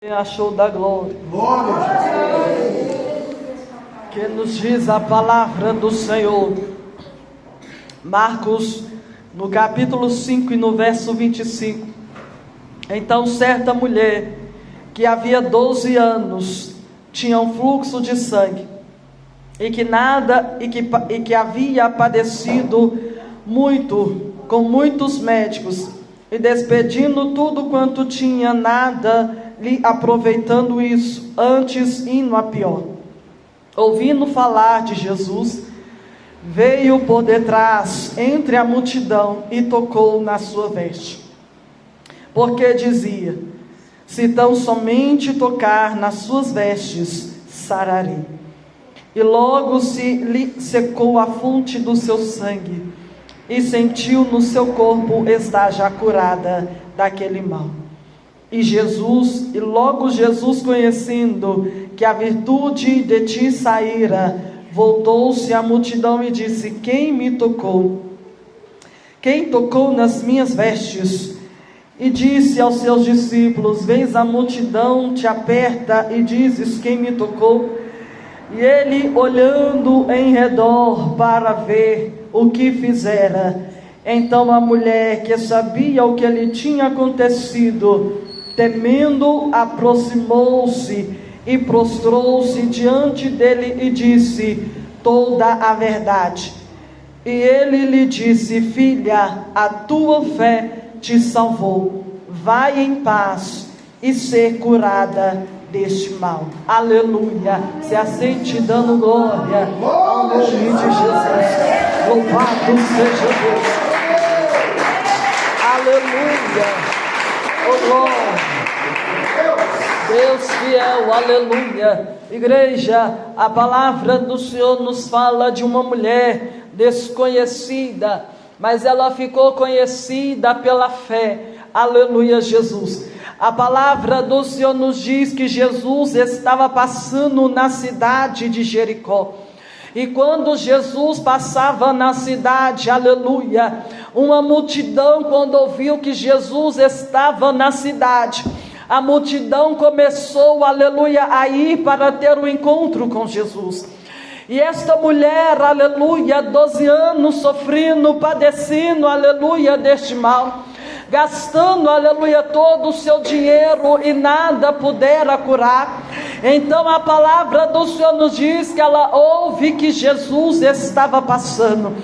Achou da glória. Glória a Jesus. Que nos diz a palavra do Senhor. Marcos, no capítulo 5 e no verso 25. Então certa mulher, que havia 12 anos, tinha um fluxo de sangue, e que havia padecido muito, com muitos médicos, e despedindo tudo quanto tinha, nada lhe aproveitando isso, antes indo a pior. Ouvindo falar de Jesus, veio por detrás, entre a multidão, e tocou na sua veste. Porque dizia: se tão somente tocar nas suas vestes, sararei. E logo se lhe secou a fonte do seu sangue, e sentiu no seu corpo estar já curada daquele mal. E logo Jesus, conhecendo que a virtude de ti saíra, voltou-se à multidão e disse: quem me tocou? Quem tocou nas minhas vestes? E disse aos seus discípulos: vês a multidão te aperta e dizes: quem me tocou? E ele, olhando em redor para ver o que fizera, então a mulher, que sabia o que lhe tinha acontecido, temendo, aproximou-se e prostrou-se diante dele e disse toda a verdade. E ele lhe disse: filha, a tua fé te salvou, vai em paz e ser curada deste mal. Aleluia. Se assente dando glória ao nome de Jesus. Louvado seja Deus. Aleluia. Oh glória. Deus fiel, aleluia. Igreja, a palavra do Senhor nos fala de uma mulher desconhecida, mas ela ficou conhecida pela fé. Aleluia, Jesus. A palavra do Senhor nos diz que Jesus estava passando na cidade de Jericó. E quando Jesus passava na cidade, aleluia, uma multidão, quando ouviu que Jesus estava na cidade, a multidão começou, aleluia, a ir para ter um encontro com Jesus. E esta mulher, aleluia, 12 anos sofrendo, padecendo, aleluia, deste mal, gastando, aleluia, todo o seu dinheiro e nada pudera curar. Então a palavra do Senhor nos diz que ela ouve que Jesus estava passando.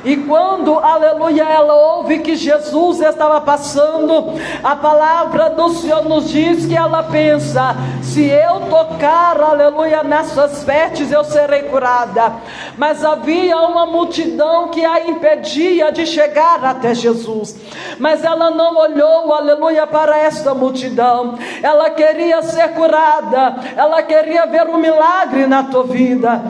E quando, aleluia, ela ouve que Jesus estava passando, a palavra do Senhor nos diz que ela pensa: se eu tocar, aleluia, nessas vestes, eu serei curada. Mas havia uma multidão que a impedia de chegar até Jesus. Mas ela não olhou, aleluia, para esta multidão. Ela queria ser curada, ela queria ver um milagre na tua vida.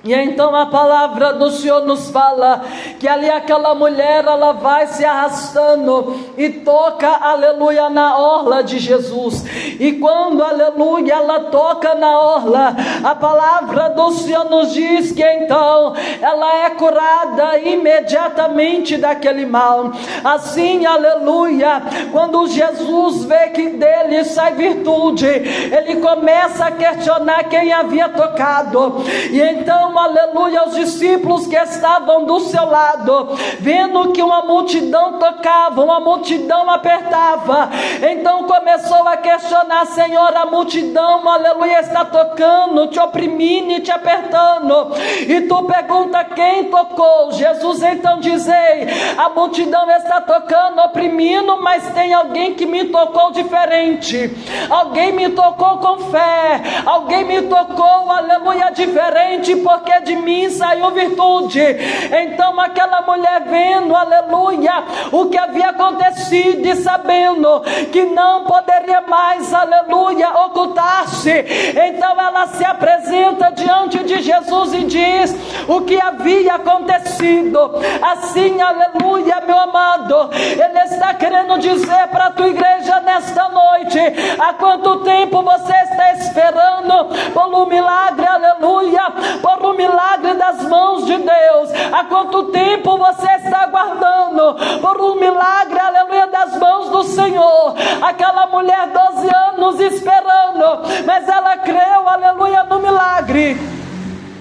E então a palavra do Senhor nos fala que ali aquela mulher, ela vai se arrastando e toca, aleluia, na orla de Jesus. E quando, aleluia, ela toca na orla, a palavra do Senhor nos diz que então ela é curada imediatamente daquele mal. Assim, aleluia, quando Jesus vê que dele sai virtude, ele começa a questionar quem havia tocado. E então, aleluia, os discípulos que estavam do seu lado, vendo que uma multidão tocava, uma multidão apertava, então começou a questionar: Senhor, a multidão, aleluia, está tocando, te oprimindo e te apertando, e tu pergunta quem tocou. Jesus então diz: ei, a multidão está tocando, oprimindo, mas tem alguém que me tocou diferente, alguém me tocou com fé, alguém me tocou, aleluia, diferente, porque de mim saiu virtude. Então aquela mulher, vendo, aleluia, o que havia acontecido e sabendo que não poderia mais, aleluia, ocultar-se, então ela se apresenta diante de Jesus e diz o que havia acontecido. Assim, aleluia, meu amado, ele está querendo dizer para a tua igreja nesta noite: há quanto tempo você está esperando por um milagre, aleluia, por um milagre das mãos de Deus? Há quanto tempo você está aguardando por um milagre, aleluia, das mãos do Senhor? Aquela mulher, 12 anos esperando mas ela creu, aleluia, no milagre.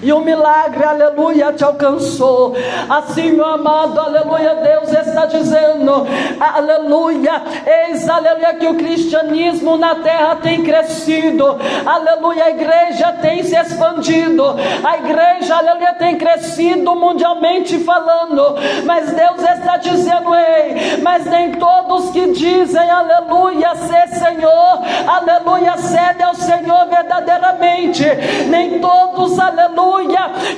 E o milagre, aleluia, te alcançou. Assim, meu amado, aleluia, Deus está dizendo, aleluia, eis, aleluia, que o cristianismo na terra tem crescido, aleluia, a igreja tem se expandido, a igreja, aleluia, tem crescido mundialmente falando, mas Deus está dizendo, ei, mas nem todos que dizem, aleluia, ser Senhor, aleluia, cede ao Senhor verdadeiramente, nem todos, aleluia,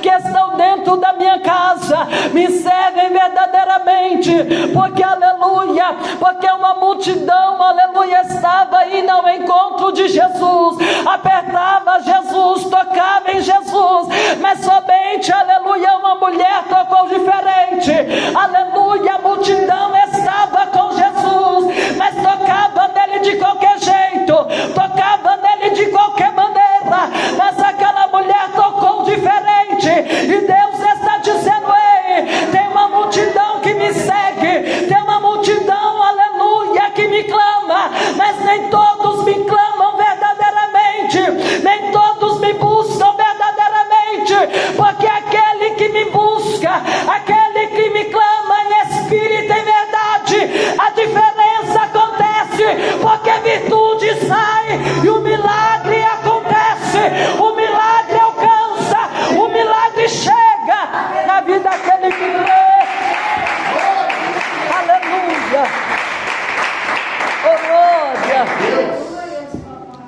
que estão dentro da minha casa me servem verdadeiramente, porque aleluia, porque uma multidão, aleluia, estava indo ao encontro de Jesus, apertava Jesus, tocava em Jesus, mas somente, aleluia, uma mulher tocou diferente, aleluia, a multidão estava com Jesus, mas tocava nele de qualquer jeito, tocava nele de qualquer maneira, mas aquela mulher tocou diferente, e Deus está dizendo, ei, tem uma multidão que me segue, tem uma multidão, aleluia, que me clama, mas nem todos me clamam verdadeiramente, nem todos me buscam verdadeiramente, porque aquele que me busca, aquele que me clama em espírito e verdade, a diferença acontece, porque virtude sai, e o milagre acontece, o milagre alcança, o milagre chega na vida daquele que crê. Aleluia. Oh, glória.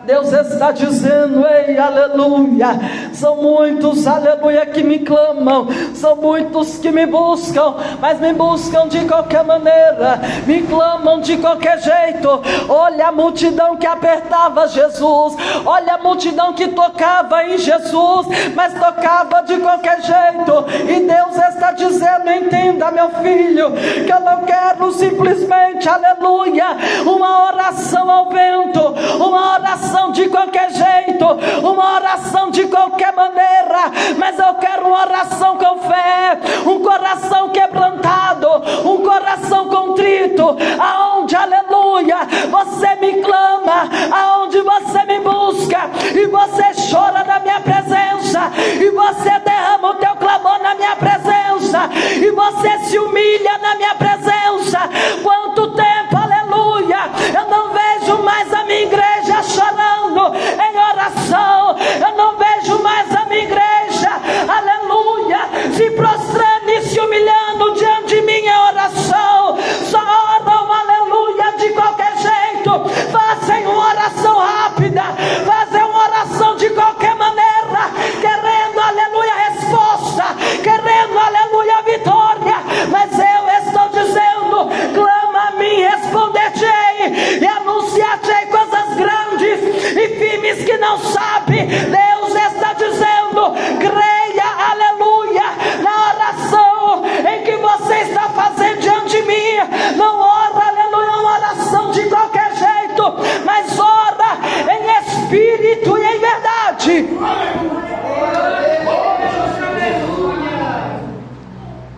Deus está dizendo, ei, aleluia, são muitos, aleluia, que me clamam, são muitos que me buscam, mas me buscam de qualquer maneira, me clamam de qualquer jeito. Olha a multidão que apertava Jesus, olha a multidão que tocava em Jesus, mas tocava de qualquer jeito, e Deus está dizendo, entenda, meu filho, que eu não quero simplesmente, aleluia, uma oração ao vento, uma oração de qualquer jeito, uma oração de qualquer maneira, mas eu quero uma oração com fé, um coração quebrantado, um coração contrito, aonde, aleluia, você me clama, aonde você me busca, e você chora na minha presença, e você derrama o teu clamor na minha presença, e você se humilha na minha presença. Quanto tempo, aleluia, eu não vejo mais a minha igreja chorando em oração, eu não vejo mais a minha igreja, aleluia, se prostrando e se humilhando diante de mim em oração, só oram, aleluia, de qualquer jeito, fazem uma oração rápida, fazem uma oração de qualquer maneira, querendo, aleluia, resposta, querendo, aleluia, vitória, mas eu estou dizendo, clama a mim, responder-te-ei, e anunciar-te-ei coisas grandes e firmes que não sabe. Deus está dizendo, creia, aleluia, na oração em que você está fazendo diante de mim, não ora, aleluia, uma oração de qualquer jeito, mas ora em espírito e em verdade,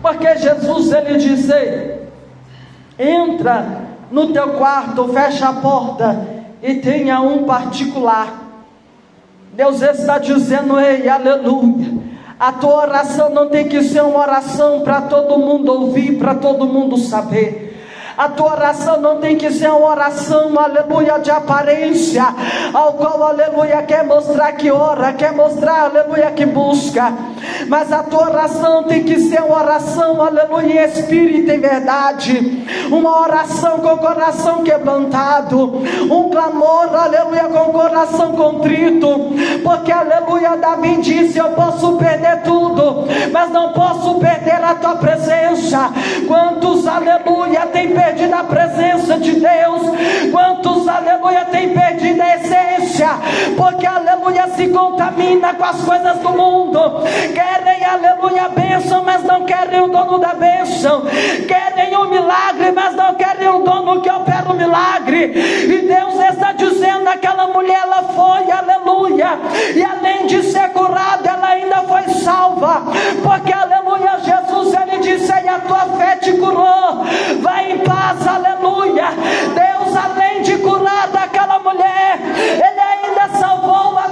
porque Jesus, ele disse, entra no teu quarto, fecha a porta e tenha um particular. Deus está dizendo, ei, aleluia, a tua oração não tem que ser uma oração para todo mundo ouvir, para todo mundo saber. A tua oração não tem que ser uma oração, aleluia, de aparência, ao qual, aleluia, quer mostrar que ora, quer mostrar, aleluia, que busca. Mas a tua oração tem que ser uma oração, aleluia, em espírito e em verdade, uma oração com o coração quebrantado, um clamor, aleluia, com o coração contrito, porque, aleluia, Davi disse, eu posso perder tudo, mas não posso perder a tua presença. Quantos, aleluia, tem perdido a presença de Deus? Quantos, aleluia, tem perdido a essência, porque, aleluia, se contamina com as coisas do mundo, querem, aleluia, a bênção, mas não querem o dono da bênção, querem o milagre, mas não querem o dono que opera o milagre. E Deus está dizendo, aquela mulher, ela foi, aleluia, e além de ser curada, ela ainda foi salva, porque, aleluia, Jesus, ele disse, e a tua fé te curou, vai em paz, aleluia. Deus, além de curar daquela mulher, ele ainda salvou a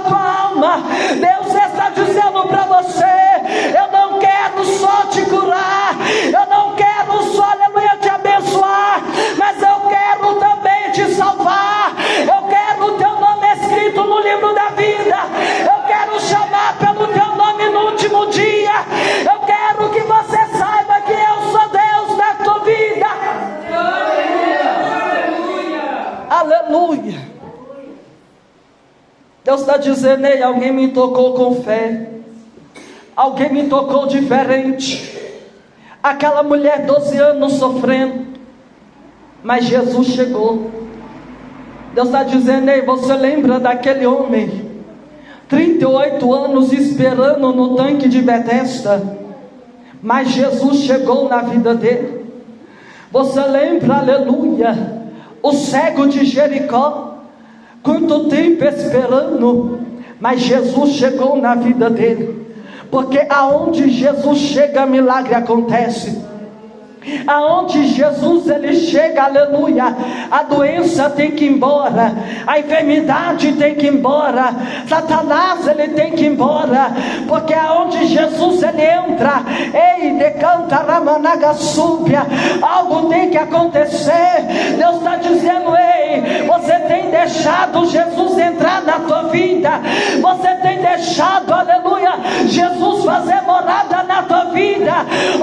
Deus está dizendo: ei, alguém me tocou com fé, alguém me tocou diferente. Aquela mulher, 12 anos sofrendo, mas Jesus chegou. Deus está dizendo: ei, você lembra daquele homem, 38 anos esperando no tanque de Betesda, mas Jesus chegou na vida dele. Você lembra, aleluia, o cego de Jericó, quanto tempo esperando, mas Jesus chegou na vida dele. Porque aonde Jesus chega, milagre acontece. Aonde Jesus ele chega, aleluia, a doença tem que ir embora, a enfermidade tem que ir embora, Satanás ele tem que ir embora, porque aonde Jesus ele entra, ei, decanta ramanaga súbia, algo tem que acontecer. Deus está dizendo: ei, você tem deixado Jesus entrar na tua vida, você tem deixado, aleluia, Jesus fazer morada na tua vida,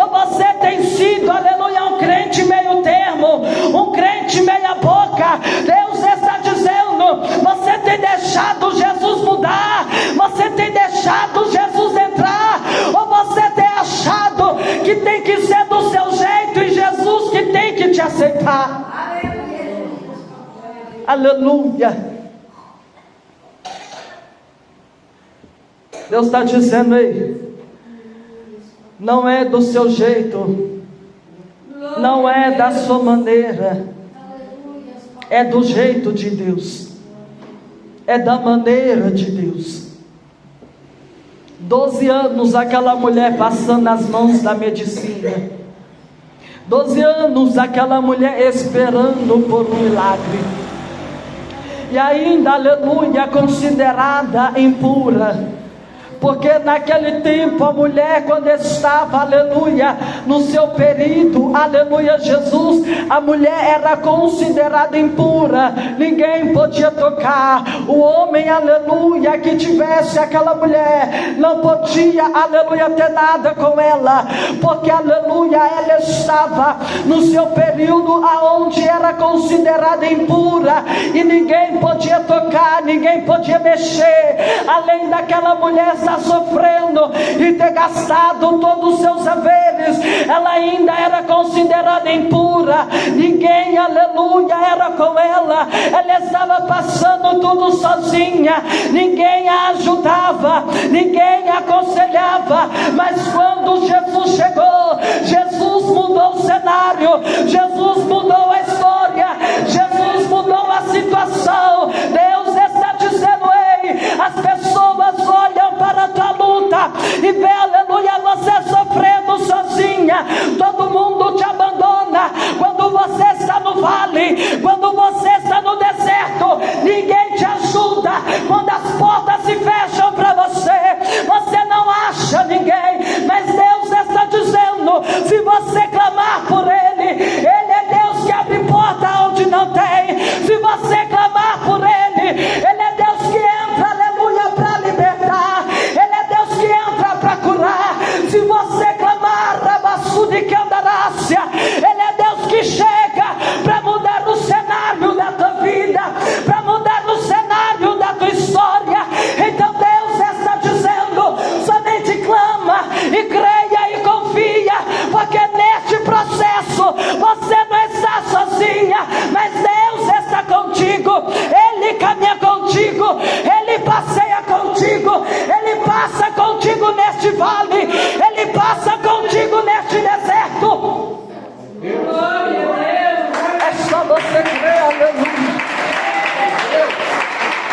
ou você tem sido, aleluia, um crente meio termo, um crente meia boca. Deus está dizendo: você tem deixado Jesus mudar, você tem deixado Jesus entrar, ou você tem achado que tem que ser do seu jeito e Jesus que tem que te aceitar. Aleluia. Deus está dizendo: ei, não é do seu jeito, não é da sua maneira, é do jeito de Deus, é da maneira de Deus. 12 anos aquela mulher passando nas mãos da medicina, 12 anos aquela mulher esperando por um milagre, e ainda, aleluia, considerada impura. Porque naquele tempo a mulher, quando estava, aleluia, no seu período, aleluia, Jesus, a mulher era considerada impura, ninguém podia tocar. O homem, aleluia, que tivesse aquela mulher, não podia, aleluia, ter nada com ela, porque, aleluia, ela estava no seu período aonde era considerada impura, e ninguém podia tocar, ninguém podia mexer. Além daquela mulher sofrendo e ter gastado todos os seus haveres, ela ainda era considerada impura, ninguém, aleluia, era com ela, ela estava passando tudo sozinha, ninguém a ajudava, ninguém a aconselhava. Mas quando Jesus chegou, Jesus mudou o cenário, Jesus mudou a história, Jesus mudou a situação. Deus está dizendo: ei, as pessoas olham para a tua luta e vê, aleluia, você sofrendo sozinha, todo mundo te abandona. Quando você está no vale, quando você está no deserto, ninguém te ajuda. Quando as portas se fecham para você, você não acha ninguém. Mas Deus está dizendo: se você clamar por Ele, Ele é Deus que abre porta onde não tem. Se você clamar por Ele, Ele é Deus que entra, aleluia, para libertar, Ele é Deus que entra para curar. Se você clamar, Rabassude que andarácia, Ele é Deus que chega para mudar o cenário da tua vida, para mudar o cenário da tua história. Então Deus está dizendo: somente clama e creia e confia, porque neste processo você não está sozinha, mas Deus está contigo, Ele caminha contigo, Ele passeia contigo, Ele passa contigo neste vale, Ele passa contigo neste deserto. É só você crer, aleluia.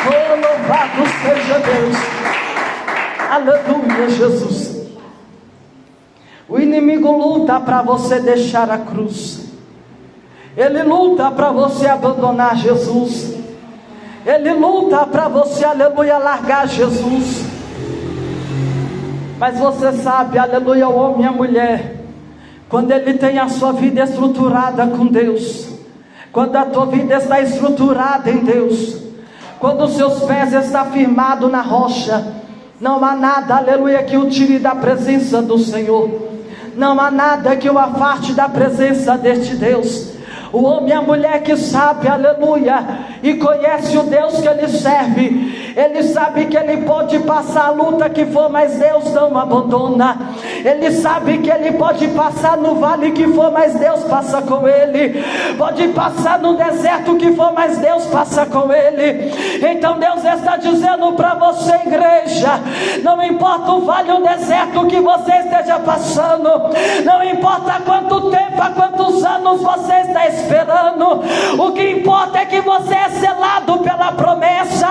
Oh, louvado seja Deus, aleluia, Jesus. O inimigo luta para você deixar a cruz, ele luta para você abandonar Jesus, ele luta para você, aleluia, largar Jesus. Mas você sabe, aleluia, o homem e a mulher, quando ele tem a sua vida estruturada com Deus, quando a tua vida está estruturada em Deus, quando os seus pés estão firmados na rocha, não há nada, aleluia, que o tire da presença do Senhor, não há nada que o afaste da presença deste Deus. O homem e a mulher que sabe, aleluia, e conhece o Deus que ele serve, Ele sabe que ele pode passar a luta que for, mas Deus não abandona. Ele sabe que ele pode passar no vale que for, mas Deus passa com ele. Pode passar no deserto que for, mas Deus passa com ele. Então Deus está dizendo para você, igreja, não importa o vale ou o deserto que você esteja passando, não importa quanto tempo, há quantos anos você está esperando, o que importa é que você é selado pela promessa,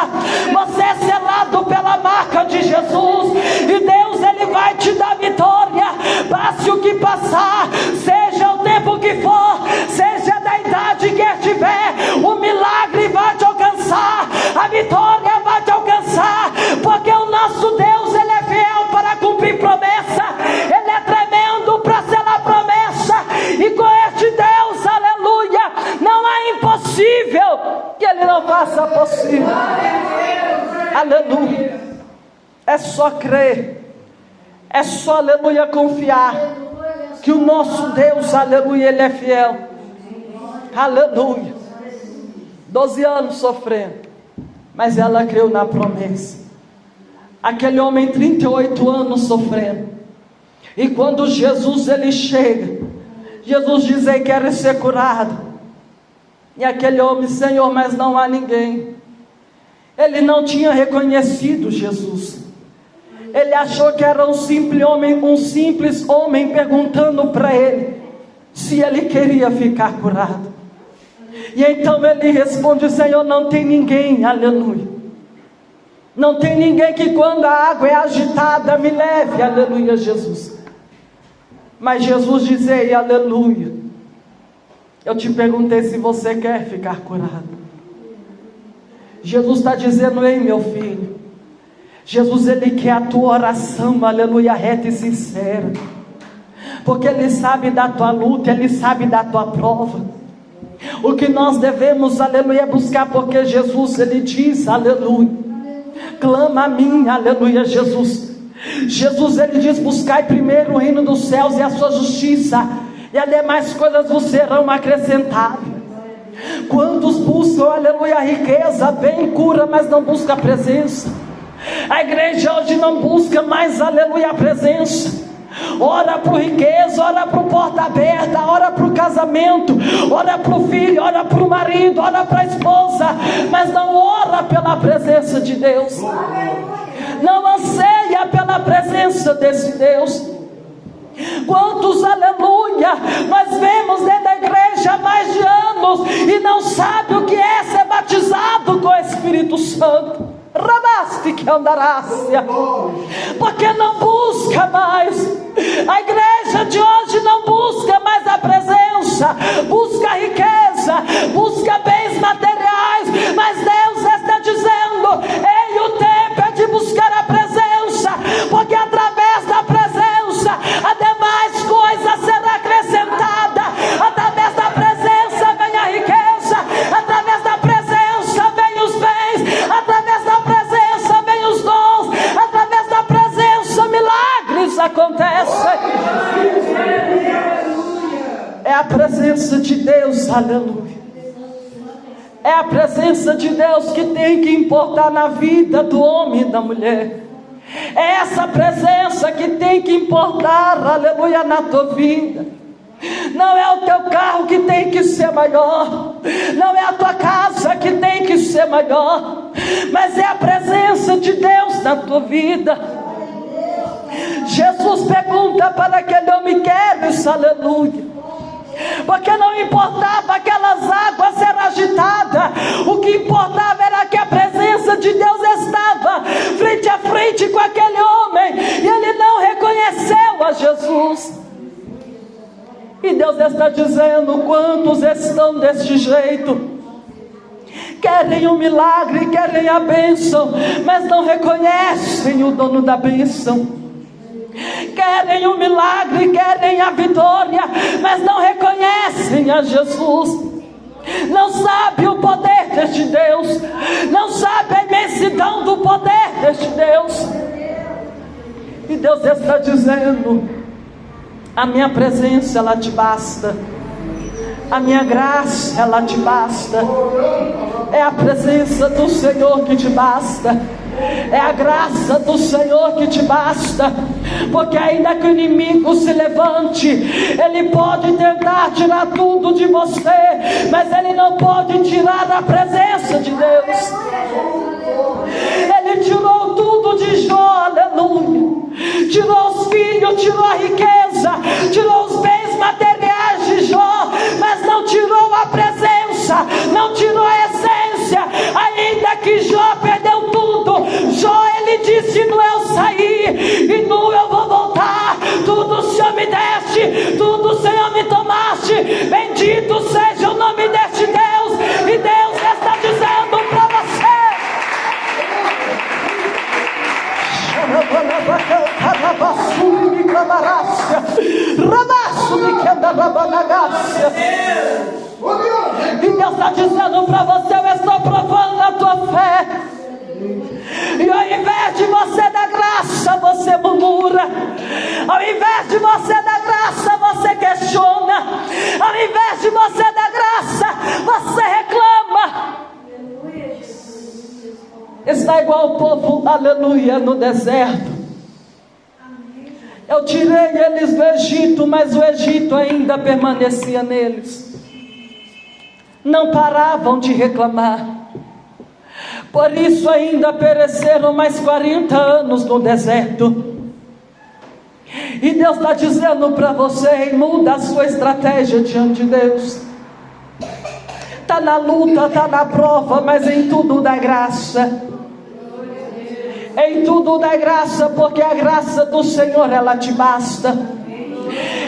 você é selado pela marca de Jesus, e Deus, ele vai te dar vitória, passe o que passar, seja o tempo que for, seja da idade que estiver, o milagre vai te alcançar, a vitória vai te alcançar, porque o nosso Deus, ele é fiel para cumprir promessa, ele é tremendo para selar promessa, e com este Deus, aleluia, não há impossível que ele não faça possível. Aleluia. É só crer, é só, aleluia, confiar que o nosso Deus, aleluia, ele é fiel. Aleluia. 12 anos sofrendo, mas ela creu na promessa. Aquele homem, 38 anos sofrendo, e quando Jesus, ele chega, Jesus diz: ei, quero ser curado. E aquele homem: Senhor, mas não há ninguém. Ele não tinha reconhecido Jesus. Ele achou que era um simples homem perguntando para ele se ele queria ficar curado. E então ele responde: Senhor, não tem ninguém, aleluia. Não tem ninguém que quando a água é agitada me leve, aleluia, Jesus. Mas Jesus diz: ei, aleluia, eu te perguntei se você quer ficar curado. Jesus está dizendo: ei, meu filho, Jesus, ele quer a tua oração, aleluia, reta e sincera, porque ele sabe da tua luta, ele sabe da tua prova. O que nós devemos, aleluia, buscar, porque Jesus, ele diz, aleluia, clama a mim, aleluia, Jesus. Jesus, ele diz: buscai primeiro o reino dos céus e a sua justiça, e as demais coisas vos serão acrescentadas. Quantos buscam, aleluia, a riqueza, bem, cura, mas não busca a presença? A igreja hoje não busca mais, aleluia, a presença. Ora para riqueza, ora para porta aberta, ora para o casamento, ora para o filho, ora para o marido, ora para a esposa, mas não ora pela presença de Deus, não anseia pela presença desse Deus. Quantos, aleluia, nós vemos dentro da igreja há mais de anos e não sabe o que é ser batizado com o Espírito Santo. Rabaste que andarácia, porque não busca mais. A igreja de hoje não busca mais a presença, busca a riqueza, busca bens materiais, mas Deus está dizendo: ei, o tempo é de buscar a presença, porque através da presença a demais coisa será acrescentada. Através da presença vem a riqueza, através da presença vem os bens, através da presença vem os dons, através da presença milagres acontecem. É a presença de Deus, aleluia. É a presença de Deus que tem que importar na vida do homem e da mulher. É essa presença que tem que importar, aleluia, na tua vida. Não é o teu carro que tem que ser maior, não é a tua casa que tem que ser maior, mas é a presença de Deus na tua vida. Jesus pergunta para aquele homem: queres, aleluia? Porque não importava aquelas águas ser agitadas, o que importava era que a presença de Deus estava frente a frente com aquele homem, e ele não reconheceu a Jesus. E Deus está dizendo: quantos estão deste jeito? Querem o milagre, querem a bênção, mas não reconhecem o dono da bênção. Querem o milagre, querem a vitória, mas não reconhecem a Jesus. Não sabe o poder deste Deus, não sabe a imensidão do poder deste Deus. E Deus está dizendo: a minha presença, ela te basta. A minha graça, ela te basta. É a presença do Senhor que te basta. É a graça do Senhor que te basta. Porque ainda que o inimigo se levante, ele pode tentar tirar tudo de você, mas ele não pode tirar a presença de Deus. Ele tirou tudo de Jó, aleluia. Tirou os filhos, tirou a riqueza, tirou os bens materiais de Jó, mas não tirou a presença, não tirou a essência. Ainda que Jó perdeu tudo, Jó, ele disse: nu eu saí e nu eu vou voltar. Tudo o Senhor me deste, tudo o Senhor me tomaste. Bendito seja o nome deste Deus. E Deus está dizendo para você: e Deus está dizendo para você: eu estou provando a tua fé. E ao invés de você dar graça, você murmura. Ao invés de você dar graça, você questiona. Ao invés de você dar graça, você reclama. Está igual o povo, aleluia, no deserto. Eu tirei eles do Egito, mas o Egito ainda permanecia neles. Não paravam de reclamar. Por isso ainda pereceram mais 40 anos no deserto. E Deus está dizendo para você: muda a sua estratégia diante de Deus. Está na luta, está na prova, mas em tudo dá graça. Em tudo dá graça, porque a graça do Senhor, ela te basta.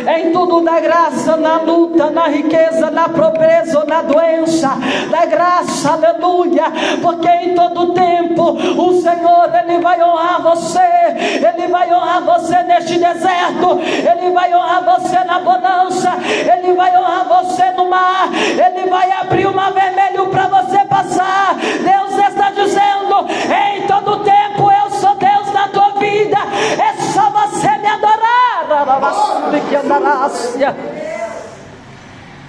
Em tudo dá graça, na luta, na riqueza, na pobreza ou na doença, dá graça, aleluia, porque em todo tempo o Senhor, Ele vai honrar você. Ele vai honrar você neste deserto, Ele vai honrar você na bonança, Ele vai honrar você no mar, Ele vai abrir o mar vermelho para você passar. Deus está dizendo: em todo tempo eu sou Deus na tua vida, é só você me adorar.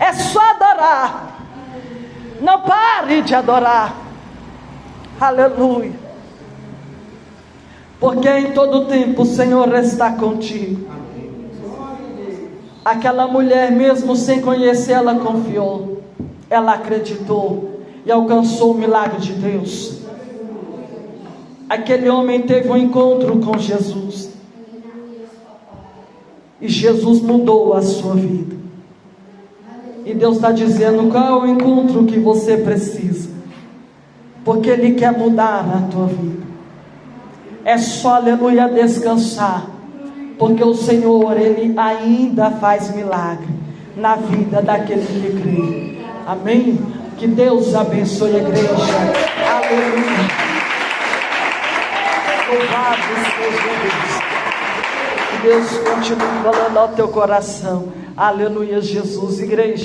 É só adorar. Não pare de adorar. Aleluia. Porque em todo tempo o Senhor está contigo. Aquela mulher, mesmo sem conhecer, ela confiou, ela acreditou e alcançou o milagre de Deus. Aquele homem teve um encontro com Jesus. E Jesus mudou a sua vida. E Deus está dizendo: qual é o encontro que você precisa? Porque Ele quer mudar a tua vida. É só, aleluia, descansar. Porque o Senhor, Ele ainda faz milagre na vida daquele que crê. Amém? Que Deus abençoe a igreja. Aleluia. Louvado seja Deus. Deus continue falando ao teu coração. Aleluia, Jesus. Igreja.